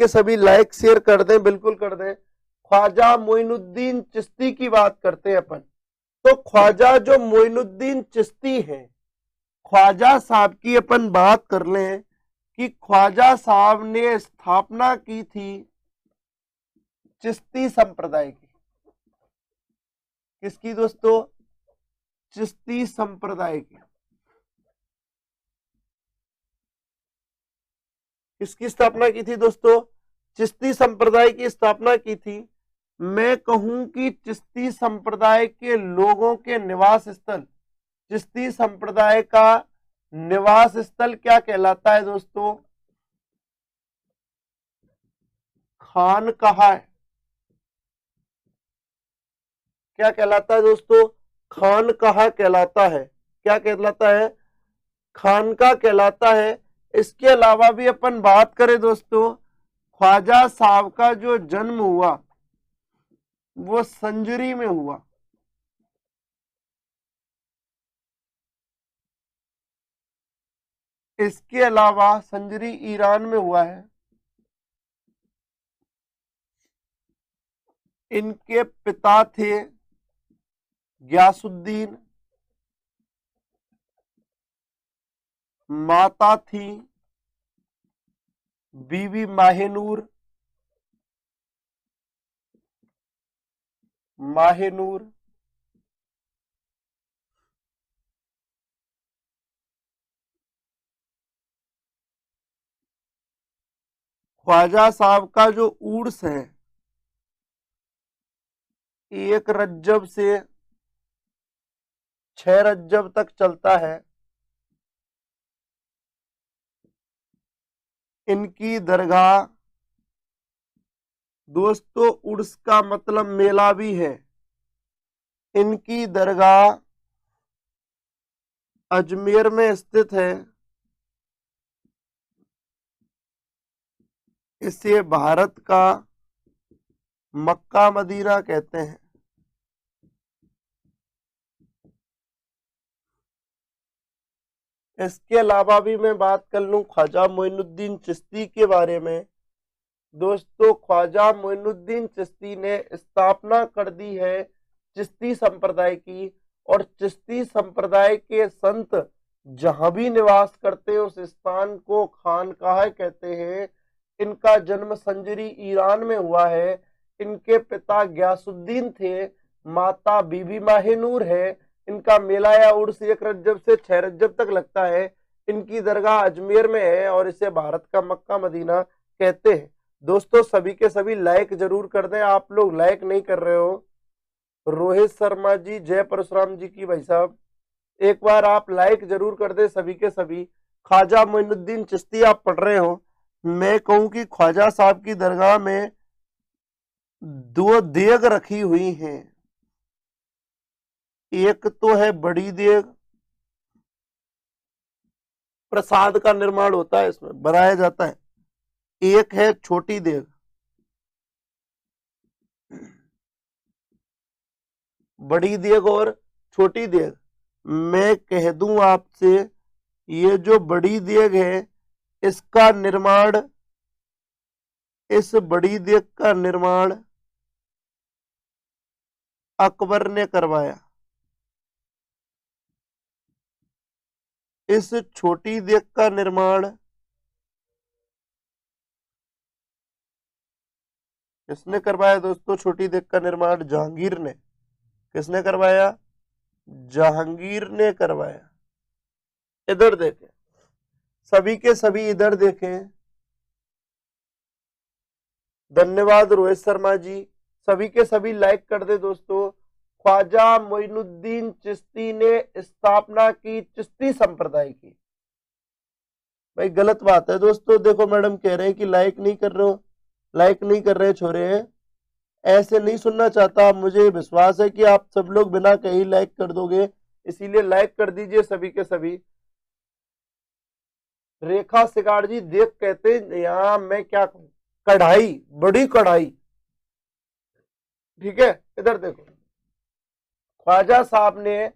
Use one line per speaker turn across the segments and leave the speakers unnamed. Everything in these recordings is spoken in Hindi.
के सभी लाइक शेयर कर दें, बिल्कुल कर दें। ख्वाजा मोइनुद्दीन चिश्ती की बात करते हैं अपन। तो ख्वाजा जो मोइनुद्दीन चिश्ती है, ख्वाजा साहब की अपन बात कर लें कि ख्वाजा साहब ने स्थापना की थी चिश्ती संप्रदाय की। किसकी दोस्तों? चिश्ती संप्रदाय की। किसकी स्थापना की थी दोस्तों? चिश्ती संप्रदाय की स्थापना की थी। मैं कहूं कि चिश्ती संप्रदाय के लोगों के निवास स्थल, चिश्ती संप्रदाय का निवास स्थल क्या कहलाता है दोस्तों? खानकाहा। क्या कहलाता है दोस्तों? खानकाहा कहलाता है। क्या कहलाता है? खानका कहलाता है। इसके अलावा भी अपन बात करें दोस्तों, ख्वाजा साहब का जो जन्म हुआ वो संजरी में हुआ। इसके अलावा संजरी ईरान में हुआ है। इनके पिता थे गयासुद्दीन, माता थी बीवी माहेनूर। ख्वाजा साहब का जो उर्स है 1 रज्जब से 6 रज्जब तक चलता है। इनकी दरगाह दोस्तों, उर्स का मतलब मेला भी है। इनकी दरगाह अजमेर में स्थित है। इसे भारत का मक्का मदीना कहते हैं। इसके अलावा भी मैं बात कर लूं ख्वाजा मोइनुद्दीन चिश्ती के बारे में। दोस्तों, ख्वाजा मोइनुद्दीन चिश्ती ने स्थापना कर दी है चिश्ती संप्रदाय की, और चिश्ती संप्रदाय के संत जहां भी निवास करते हैं उस स्थान को खानकाह कहते हैं। इनका जन्म संजरी ईरान में हुआ है। इनके पिता गयासुद्दीन थे, माता बीबी माहेनूर है। इनका मेला या उर्स 1 रज्जब से 6 रज्जब तक लगता है। इनकी दरगाह अजमेर में है और इसे भारत का मक्का मदीना कहते हैं। दोस्तों, सभी के सभी लाइक जरूर कर दें। आप लोग लाइक नहीं कर रहे हो। रोहित शर्मा जी, जय परशुराम जी की भाई साहब, एक बार आप लाइक जरूर कर दे सभी के सभी। ख्वाजा मोइनुद्दीन चिश्ती आप पढ़ रहे हो। मैं कहूं कि ख्वाजा साहब की दरगाह में 2 देग रखी हुई हैं। एक तो है बड़ी देग, प्रसाद का निर्माण होता है, इसमें बनाया जाता है। एक है छोटी देग। बड़ी देग और छोटी देग। मैं कह दूं आपसे, ये जो बड़ी देग है इसका निर्माण, इस बड़ी देग का निर्माण अकबर ने करवाया। इस छोटी देग का निर्माण किसने करवाया दोस्तों? छोटी देग का निर्माण जहांगीर ने। किसने करवाया? जहांगीर ने करवाया। इधर देखें, सभी के सभी इधर देखें। धन्यवाद रोहित शर्मा जी, सभी के सभी लाइक कर दे दोस्तों। ख्वाजा मोइनुद्दीन चिश्ती ने स्थापना की चिश्ती संप्रदाय की। भाई गलत बात है दोस्तों। देखो मैडम कह रहे हैं कि लाइक नहीं कर रहे हो, लाइक नहीं कर रहे छोरे। ऐसे नहीं सुनना चाहता। मुझे विश्वास है कि आप सब लोग बिना कहीं लाइक कर दोगे, इसीलिए लाइक कर दीजिए सभी के सभी। रेखा सिगाड़ जी देख कहते हैं, यहां मैं क्या कहूं, कढ़ाई, बड़ी कढ़ाई। ठीक है, इधर देखो, ख्वाजा साहब ने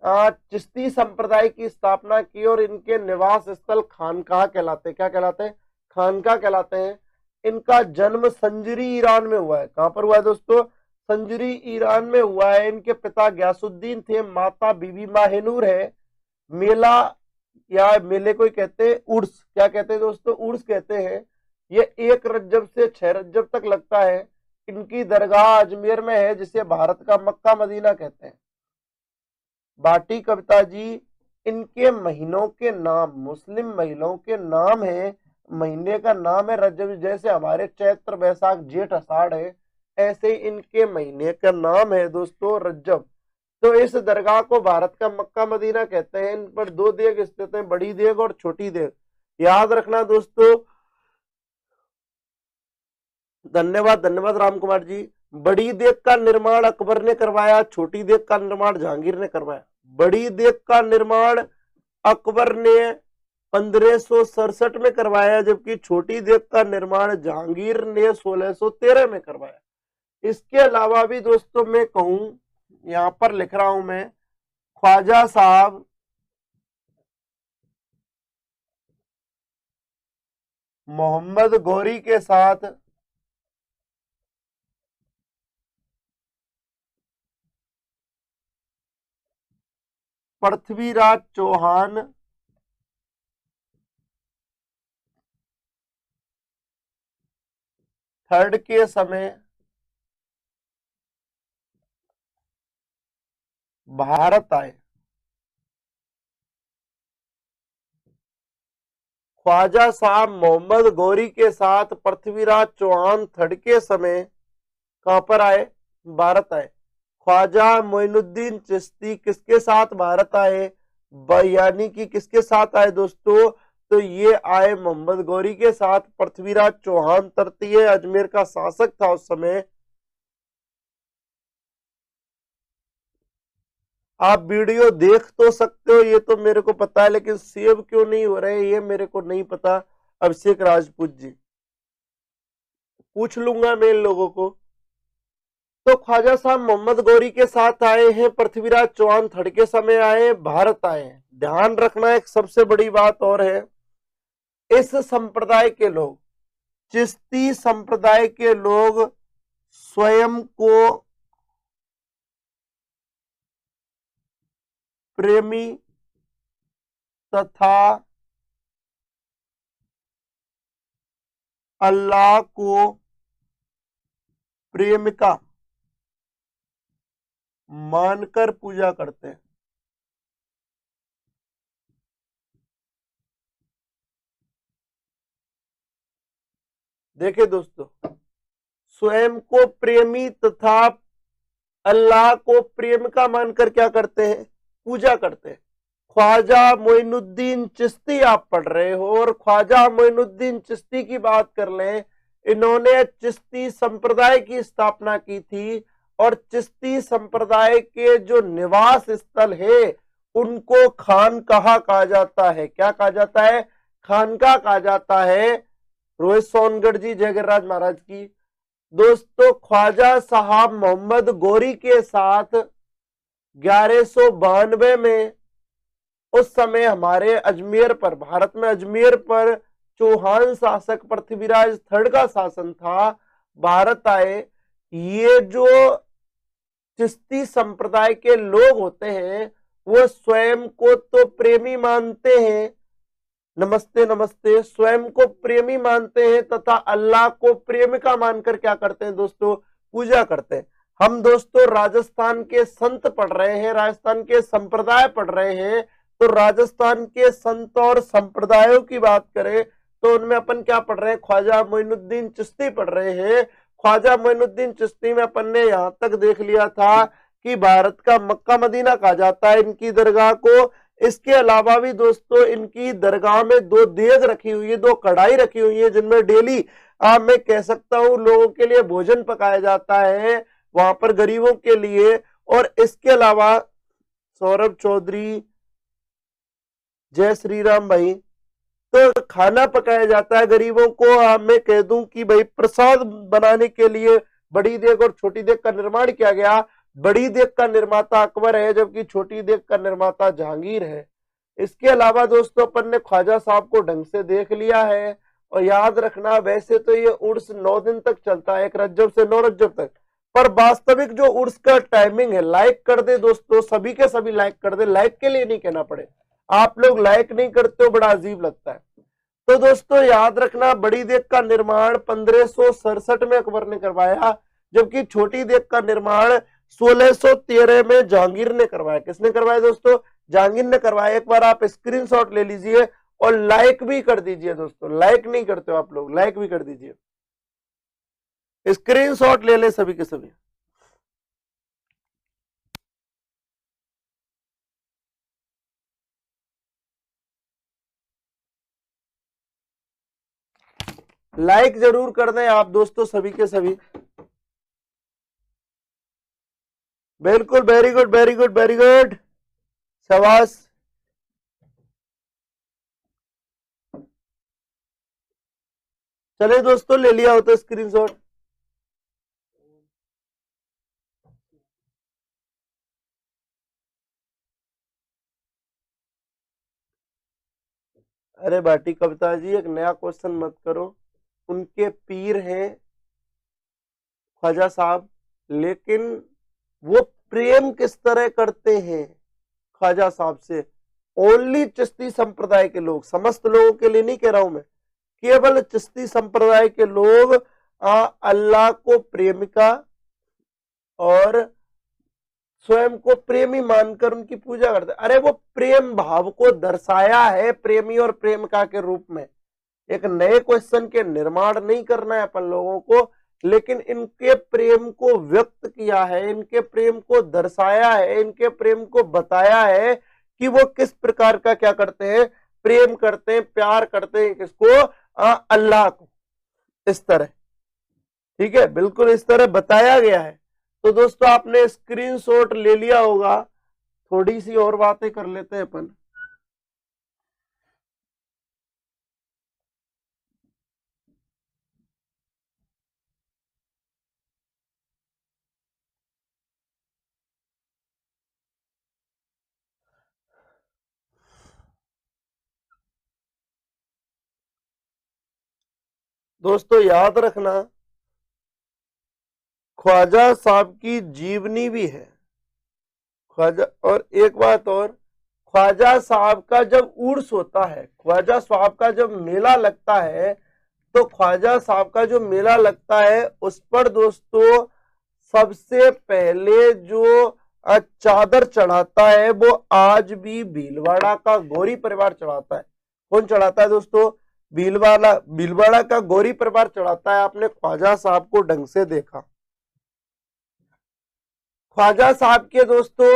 चिश्ती संप्रदाय की स्थापना की और इनके निवास स्थल खानकाह कहलाते हैं। क्या कहलाते हैं? खानकाह कहलाते हैं। इनका जन्म संजरी ईरान में हुआ है। कहां पर हुआ है दोस्तों? संजरी ईरान में हुआ है। इनके पिता गयासुद्दीन थे, माता बीबी माहिनूर है। मेला या मेले को कहते हैं उर्स, क्या कहते हैं दोस्तों? उर्स कहते हैं। ये 1 रज्जब से 6 रज्जब तक लगता है। इनकी दरगाह अजमेर में है, जिसे भारत का मक्का मदीना कहते हैं। बाटी कविता जी, इनके महीनों के नाम मुस्लिम महीनों के नाम है। महीने का नाम है रजब, जैसे हमारे चैत्र बैसाख जेठ आषाढ़ है, ऐसे ही इनके महीने का नाम है दोस्तों रजब। तो इस दरगाह को भारत का मक्का मदीना कहते हैं। इन पर 2 देग स्थित हैं, बड़ी देग और छोटी देग, याद रखना दोस्तों। धन्यवाद, धन्यवाद राम कुमार जी। बड़ी देग का निर्माण अकबर ने करवाया, छोटी देग का निर्माण जहांगीर ने करवाया। बड़ी देग का निर्माण अकबर ने 1567 में करवाया, जबकि छोटी देग का निर्माण जहांगीर ने 1613 में करवाया। इसके अलावा भी दोस्तों मैं कहूं, यहां पर लिख रहा हूं मैं, ख्वाजा साहब मोहम्मद गौरी के साथ पृथ्वीराज चौहान थर्ड के समय भारत आए। ख्वाजा साहब मोहम्मद गौरी के साथ पृथ्वीराज चौहान थर्ड के समय कहां पर आए? भारत आए। ख्वाजा मोइनुद्दीन चिश्ती किसके साथ भारत आए? यानी कि किसके साथ आए दोस्तों? तो ये आए मोहम्मद गौरी के साथ। पृथ्वीराज चौहान तृतीय अजमेर का शासक था उस समय। आप वीडियो देख तो सकते हो, ये तो मेरे को पता है, लेकिन सेव क्यों नहीं हो रहे ये मेरे को नहीं पता। अभिषेक राजपूत जी, पूछ लूंगा मैं इन लोगों को। तो ख्वाजा साहब मोहम्मद गौरी के साथ आए हैं, पृथ्वीराज चौहान थर्ड के समय आए, भारत आए। ध्यान रखना एक सबसे बड़ी बात और है, इस संप्रदाय के लोग, चिश्ती संप्रदाय के लोग स्वयं को प्रेमी तथा अल्लाह को प्रेमिका मानकर पूजा करते हैं। देखिए दोस्तों, स्वयं को प्रेमी तथा अल्लाह को प्रेमिका मानकर क्या करते हैं? पूजा करते हैं। ख्वाजा मोइनुद्दीन चिश्ती आप पढ़ रहे हो, और ख्वाजा मोइनुद्दीन चिश्ती की बात कर लें, इन्होंने चिश्ती संप्रदाय की स्थापना की थी, और चिश्ती संप्रदाय के जो निवास स्थल है उनको खानकाह कहा जाता है। क्या कहा जाता है? खानकाह कहा जाता है। रोहित सोनगढ़ जी, जय गिरिराज महाराज की। दोस्तों, ख्वाजा साहब मोहम्मद गौरी के साथ 1192 में, उस समय हमारे अजमेर पर, भारत में अजमेर पर चौहान शासक पृथ्वीराज थर्ड का शासन था, भारत आए। ये जो चिश्ती संप्रदाय के लोग होते हैं वो स्वयं को तो प्रेमी मानते हैं, नमस्ते नमस्ते, स्वयं को प्रेमी मानते हैं तथा अल्लाह को प्रेमिका मानकर क्या करते हैं दोस्तों? पूजा करते हैं। हम दोस्तों राजस्थान के संत पढ़ रहे हैं, राजस्थान के संप्रदाय पढ़ रहे हैं। तो राजस्थान के संत और संप्रदायों की बात करें तो उनमें अपन क्या पढ़ रहे हैं? ख्वाजा मोइनुद्दीन चिश्ती पढ़ रहे हैं। ख्वाजा मोइनुद्दीन चिश्ती में अपन ने यहां तक देख लिया था कि भारत का मक्का मदीना कहा जाता है इनकी दरगाह को। इसके अलावा भी दोस्तों इनकी दरगाह में 2 देग रखी हुई है, 2 कढ़ाई रखी हुई है, जिनमें डेली मैं कह सकता हूं लोगों के लिए भोजन पकाया जाता है वहां पर गरीबों के लिए। और इसके अलावा सौरभ चौधरी, जय श्री राम भाई, तो खाना पकाया जाता है गरीबों को। मैं कह दूं कि भाई प्रसाद बनाने के लिए बड़ी देग और छोटी देग का निर्माण किया गया। बड़ी देग का निर्माता अकबर है, जबकि छोटी देग का निर्माता जहांगीर है। इसके अलावा दोस्तों अपन ने ख्वाजा साहब को ढंग से देख लिया है, और याद रखना वैसे तो ये उर्स 9 दिन तक चलता है, 1 रज्जब से 9 रज्जब तक, पर वास्तविक जो उर्स का टाइमिंग है, लाइक कर दे दोस्तों, सभी के सभी लाइक कर दे, लाइक के लिए नहीं कहना पड़े, आप लोग लाइक नहीं करते हो, बड़ा अजीब लगता है। तो दोस्तों याद रखना, बड़ी देग का निर्माण 1567 में अकबर ने करवाया, जबकि छोटी देग का निर्माण 1613 में जहांगीर ने करवाया। किसने करवाया दोस्तों? जहांगीर ने करवाया। एक बार आप स्क्रीनशॉट ले लीजिए और लाइक भी कर दीजिए दोस्तों, लाइक नहीं करते हो आप लोग, लाइक भी कर दीजिए, स्क्रीनशॉट ले ले सभी के सभी। लाइक जरूर कर दें आप दोस्तों सभी के सभी। बिल्कुल, very good very good very good, शाबाश। चले दोस्तों, ले लिया हो तो स्क्रीनशॉट। अरे भाटी कविता जी, एक नया क्वेश्चन मत करो। उनके पीर हैं ख्वाजा साहब, लेकिन वो प्रेम किस तरह करते हैं ख्वाजा साहब से? ओनली चिश्ती संप्रदाय के लोग, समस्त लोगों के लिए नहीं कह रहा हूं मैं, केवल चिश्ती संप्रदाय के लोग अल्लाह को प्रेमिका और स्वयं को प्रेमी मानकर उनकी पूजा करते। अरे वो प्रेम भाव को दर्शाया है प्रेमी और प्रेमिका के रूप में। एक नए क्वेश्चन के निर्माण नहीं करना है अपन लोगों को, लेकिन इनके प्रेम को व्यक्त किया है, इनके प्रेम को दर्शाया है, इनके प्रेम को बताया है कि वो किस प्रकार का क्या करते हैं, प्रेम करते हैं, प्यार करते हैं। किसको? अल्लाह को। इस तरह, ठीक है, बिल्कुल इस तरह बताया गया है। तो दोस्तों आपने स्क्रीनशॉट ले लिया होगा। थोड़ी सी और बातें कर लेते हैं अपन। दोस्तों याद रखना, ख्वाजा साहब की जीवनी भी है ख्वाजा। और एक बात और, ख्वाजा साहब का जब उर्स होता है, ख्वाजा साहब का जब मेला लगता है, तो ख्वाजा साहब का जो मेला लगता है उस पर दोस्तों सबसे पहले जो चादर चढ़ाता है वो आज भी भीलवाड़ा का गौरी परिवार चढ़ाता है। कौन चढ़ाता है दोस्तों? भीलवाड़ा का गौरी परिवार चढ़ाता है। आपने ख्वाजा साहब को ढंग से देखा? ख्वाजा साहब के दोस्तों,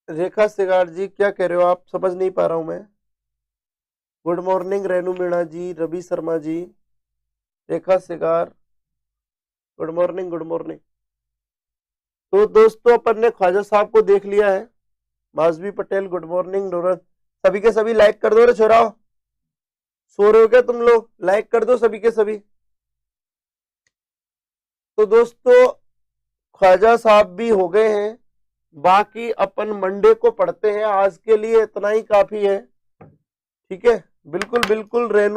रेखा सिगार जी क्या कह रहे हो आप? समझ नहीं पा रहा हूं मैं। Good morning Renu Meena ji, Ravi Sharma ji, Rekha Sigar, good morning good morning. तो दोस्तों अपन ने ख्वाजा साहब को देख लिया है। माजवी पटेल गुड मॉर्निंग, नूरत, सभी के सभी लाइक कर दो रे छोराओ, सो रहे हो क्या तुम लोग? लाइक कर दो सभी के सभी। तो दोस्तों ख्वाजा साहब भी हो गए हैं, बाकी अपन मंडे को पढ़ते हैं। आज के लिए इतना ही काफी है, ठीक है? बिल्कुल बिल्कुल रेनू